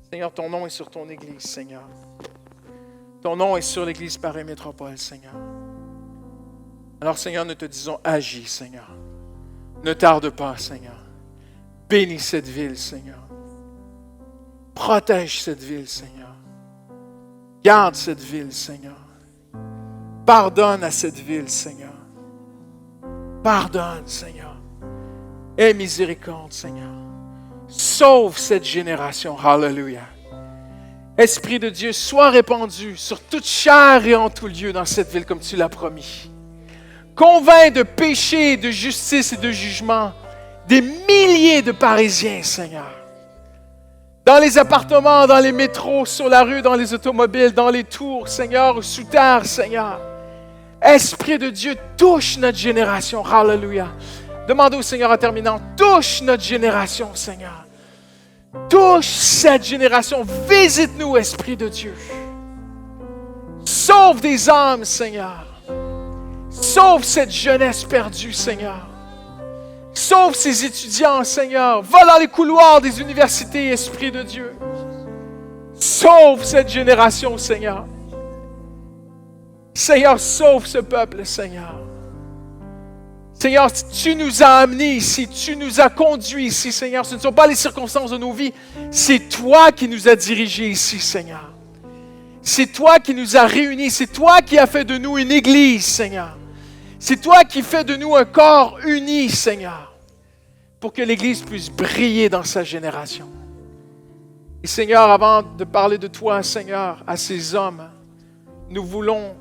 Seigneur, ton nom est sur ton Église, Seigneur. Ton nom est sur l'Église Paris Métropole, Seigneur. Alors, Seigneur, nous te disons, agis, Seigneur. Ne tarde pas, Seigneur. Bénis cette ville, Seigneur. Protège cette ville, Seigneur. Garde cette ville, Seigneur. Pardonne à cette ville, Seigneur. Pardonne, Seigneur. Aie miséricorde, Seigneur. Sauve cette génération. Hallelujah. Esprit de Dieu, sois répandu sur toute chair et en tout lieu dans cette ville comme tu l'as promis. Convainc de péché, de justice et de jugement des milliers de Parisiens, Seigneur. Dans les appartements, dans les métros, sur la rue, dans les automobiles, dans les tours, Seigneur, sous terre, Seigneur. Esprit de Dieu, touche notre génération. Hallelujah. Demandez au Seigneur en terminant, touche notre génération, Seigneur. Touche cette génération. Visite-nous, Esprit de Dieu. Sauve des âmes, Seigneur. Sauve cette jeunesse perdue, Seigneur. Sauve ces étudiants, Seigneur. Va dans les couloirs des universités, Esprit de Dieu. Sauve cette génération, Seigneur. Seigneur, sauve ce peuple, Seigneur. Seigneur, tu nous as amenés ici, tu nous as conduits ici, Seigneur. Ce ne sont pas les circonstances de nos vies, c'est toi qui nous as dirigés ici, Seigneur. C'est toi qui nous as réunis, c'est toi qui as fait de nous une église, Seigneur. C'est toi qui fais de nous un corps uni, Seigneur, pour que l'Église puisse briller dans sa génération. Et Seigneur, avant de parler de toi, Seigneur, à ces hommes, nous voulons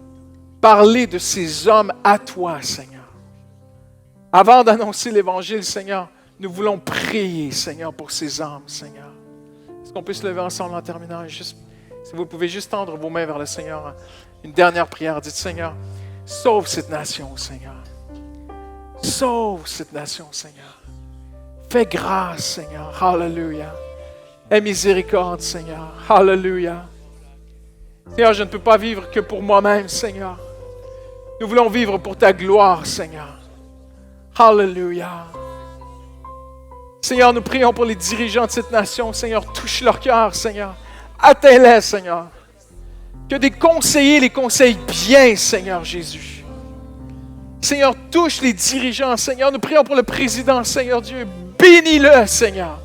parler de ces hommes à toi, Seigneur. Avant d'annoncer l'Évangile, Seigneur, nous voulons prier, Seigneur, pour ces âmes, Seigneur. Est-ce qu'on peut se lever ensemble en terminant? Si vous pouvez juste tendre vos mains vers le Seigneur. Une dernière prière. Dites, Seigneur, sauve cette nation, Seigneur. Sauve cette nation, Seigneur. Fais grâce, Seigneur. Alléluia. Aie miséricorde, Seigneur. Alléluia. Seigneur, je ne peux pas vivre que pour moi-même, Seigneur. Nous voulons vivre pour ta gloire, Seigneur. Alléluia. Seigneur, nous prions pour les dirigeants de cette nation. Seigneur, touche leur cœur, Seigneur. Atteins-les, Seigneur. Que des conseillers les conseillent bien, Seigneur Jésus. Seigneur, touche les dirigeants, Seigneur. Nous prions pour le président, Seigneur Dieu. Bénis-le, Seigneur.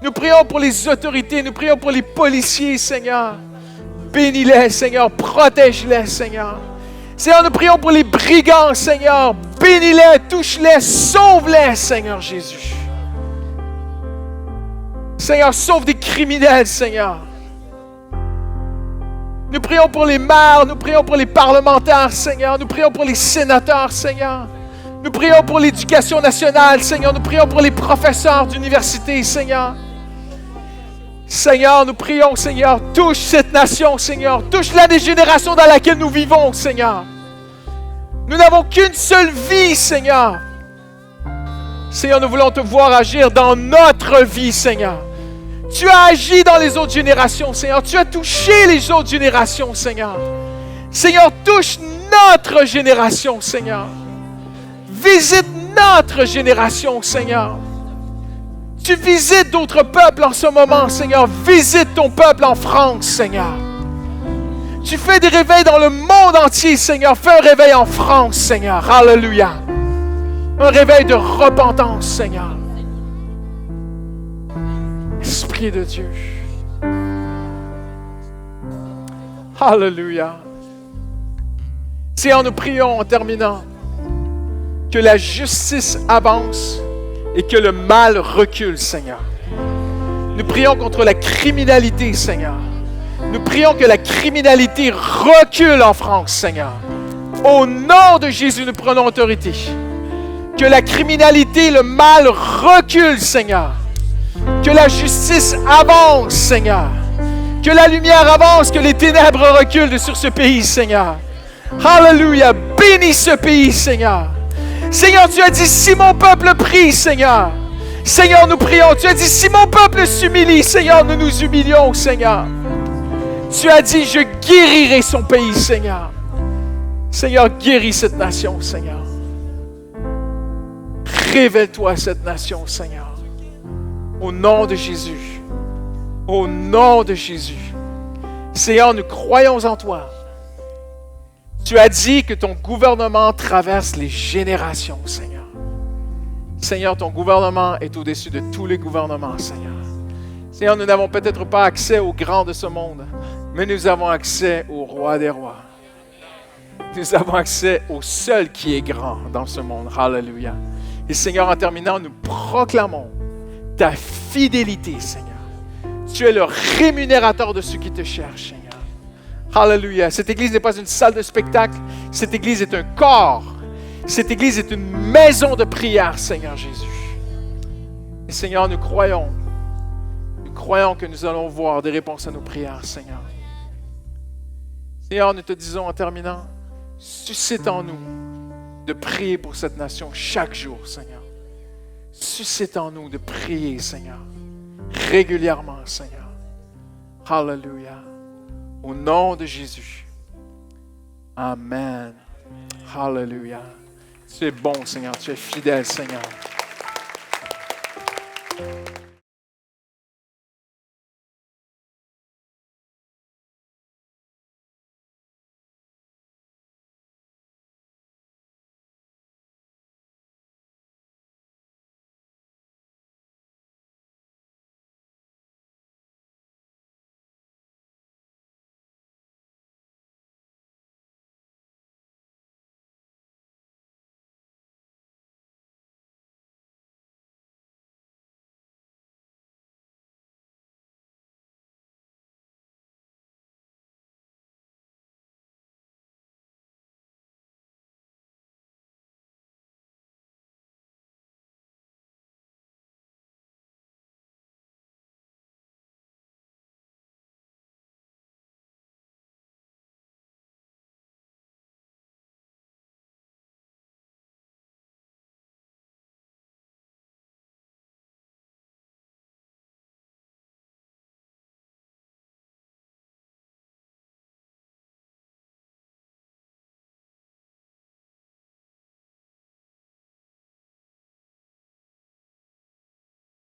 Nous prions pour les autorités. Nous prions pour les policiers, Seigneur. Bénis-les, Seigneur. Protège-les, Seigneur. Seigneur, nous prions pour les brigands, Seigneur. Bénis-les, touche-les, sauve-les, Seigneur Jésus. Seigneur, sauve des criminels, Seigneur. Nous prions pour les maires, nous prions pour les parlementaires, Seigneur. Nous prions pour les sénateurs, Seigneur. Nous prions pour l'éducation nationale, Seigneur. Nous prions pour les professeurs d'université, Seigneur. Seigneur, nous prions, Seigneur, touche cette nation, Seigneur. Touche-la des générations dans laquelle nous vivons, Seigneur. Nous n'avons qu'une seule vie, Seigneur. Seigneur, nous voulons te voir agir dans notre vie, Seigneur. Tu as agi dans les autres générations, Seigneur. Tu as touché les autres générations, Seigneur. Seigneur, touche notre génération, Seigneur. Visite notre génération, Seigneur. Tu visites d'autres peuples en ce moment, Seigneur. Visite ton peuple en France, Seigneur. Tu fais des réveils dans le monde entier, Seigneur. Fais un réveil en France, Seigneur. Alléluia. Un réveil de repentance, Seigneur. Esprit de Dieu. Alléluia. Seigneur, nous prions en terminant que la justice avance et que le mal recule, Seigneur. Nous prions contre la criminalité, Seigneur. Nous prions que la criminalité recule en France, Seigneur. Au nom de Jésus, nous prenons autorité. Que la criminalité, le mal recule, Seigneur. Que la justice avance, Seigneur. Que la lumière avance, que les ténèbres reculent sur ce pays, Seigneur. Alléluia. Bénis ce pays, Seigneur. Seigneur, tu as dit, si mon peuple prie, Seigneur. Seigneur, nous prions. Tu as dit, si mon peuple s'humilie, Seigneur, nous nous humilions, Seigneur. Tu as dit, je guérirai son pays, Seigneur. Seigneur, guéris cette nation, Seigneur. Révèle-toi à cette nation, Seigneur. Au nom de Jésus. Au nom de Jésus. Seigneur, nous croyons en toi. Tu as dit que ton gouvernement traverse les générations, Seigneur. Seigneur, ton gouvernement est au-dessus de tous les gouvernements, Seigneur. Seigneur, nous n'avons peut-être pas accès aux grands de ce monde, mais nous avons accès au roi des rois. Nous avons accès au seul qui est grand dans ce monde. Alléluia. Et Seigneur, en terminant, nous proclamons ta fidélité, Seigneur. Tu es le rémunérateur de ceux qui te cherchent, Seigneur. Alléluia. Cette église n'est pas une salle de spectacle. Cette église est un corps. Cette église est une maison de prière, Seigneur Jésus. Et Seigneur, nous croyons que nous allons voir des réponses à nos prières, Seigneur. Seigneur, nous te disons en terminant, suscite en nous de prier pour cette nation chaque jour, Seigneur. Suscite en nous de prier, Seigneur, régulièrement, Seigneur. Alléluia. Au nom de Jésus. Amen. Alléluia. Tu es bon, Seigneur. Tu es fidèle, Seigneur.